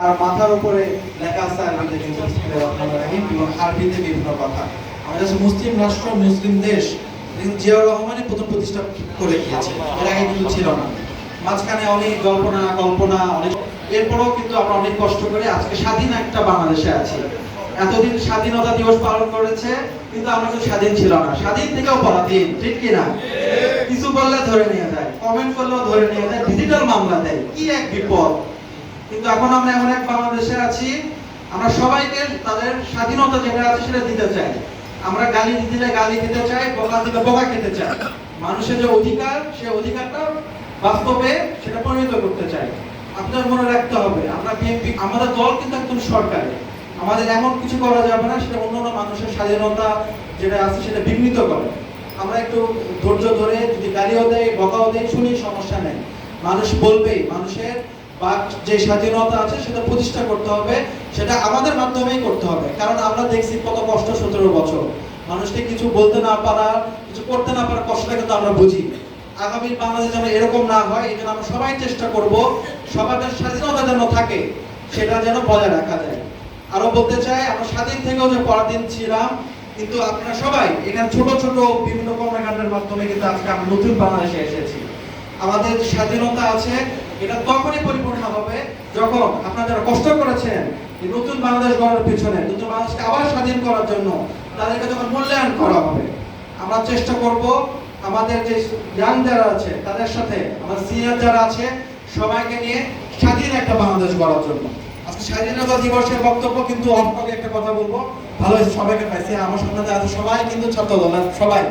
আর মাথার উপরে লেখা আছে আরবিতে কিন্তু এবং আরবিতে বিভিন্ন কথা। আমাদের কাছে মুসলিম রাষ্ট্র, মুসলিম দেশ জিয়াউর রহমানই প্রথম প্রতিষ্ঠা করে গিয়েছে, এর আগে কিন্তু ছিল না। মাঝখানে অনেক কল্পনা অনেক, এরপরেও কিন্তু আমরা অনেক কষ্ট করে আজকে স্বাধীন একটা বাংলাদেশে আছি। এতদিন স্বাধীনতা দিবস পালন করেছে, কিন্তু আমরা কিন্তু স্বাধীন ছিল না, স্বাধীন থেকেও পরাধীন, ঠিক কিনা? কিছু বললে ধরে নিয়ে যায়, কমেন্ট করলেও ধরে নিয়ে যায়, ডিজিটাল মামলা দেয়, কি এক বিপদ। কিন্তু এখন আমরা এমন এক বাংলাদেশে আছি, আমরা সবাইকে তাদের স্বাধীনতা যেটা আছে সেটা দিতে চাই। আমরা গালি দিতে গালি খেতে চাই, বকা দিলে বকা খেতে চাই। মানুষের যে অধিকার, সেই অধিকারটা বাস্তবে সেটা পরিণত করতে চাই। আপনার মনে রাখতে হবে, আমরা বিএনপি, আমাদের দল কিন্তু একদম সরকারি, আমাদের এমন কিছু করা যাবে না সেটা অন্যান্য মানুষের স্বাধীনতা যেটা আছে সেটা বিঘ্নিত করে। আমরা একটু ধৈর্য ধরে যদি গালিও দেয়, বকাও দেয়, শুনি, সমস্যা নেই। মানুষ বলবেই, মানুষের বা যে স্বাধীনতা আছে সেটা প্রতিষ্ঠা করতে হবে, সেটা আমাদের মাধ্যমেই করতে হবে। কারণ আমরা দেখছি কত কষ্ট, 17 বছর মানুষকে কিছু বলতে না পারা, কিছু করতে না পারা কষ্টটা কিন্তু আমরা বুঝি। আগামী বাংলাদেশ যেন এরকম না হয়, এই জন্য আমরা সবাই চেষ্টা করব সবার স্বাধীনতা যেন থাকে, সেটা যেন বজায় রাখা যায়। আরো বলতে চাই, আমরা স্বাধীন থেকেও যে পরাধীন ছিলাম, কিন্তু আপনারা সবাই এখানে ছোট ছোট বিভিন্ন কর্মকাণ্ডের মাধ্যমে কিন্তু আজকে আমরা নতুন বাংলাদেশে এসেছি। আমাদের স্বাধীনতা আছে, এটা তখনই পরিপূর্ণ হবে যখন আপনারা যারা কষ্ট করেছেন এই নতুন বাংলাদেশ গড়ার পিছনে, নতুন বাংলাদেশকে আবার স্বাধীন করার জন্য, তাদেরকে যখন মূল্যায়ন করা হবে। আমরা চেষ্টা করব আমাদের যে ইয়াং যারা আছে তাদের সাথে, আমাদের সিনিয়র যারা আছে সবাইকে নিয়ে স্বাধীন একটা বাংলাদেশ গড়ার জন্য। আজকে স্বাধীনতা দিবসের বক্তব্য কিন্তু অল্প একটা কথা বলবো, ভালো সবাইকে পাইছি। আমার সামনে আছে সবাই কিন্তু ছাত্র দল, সবাই।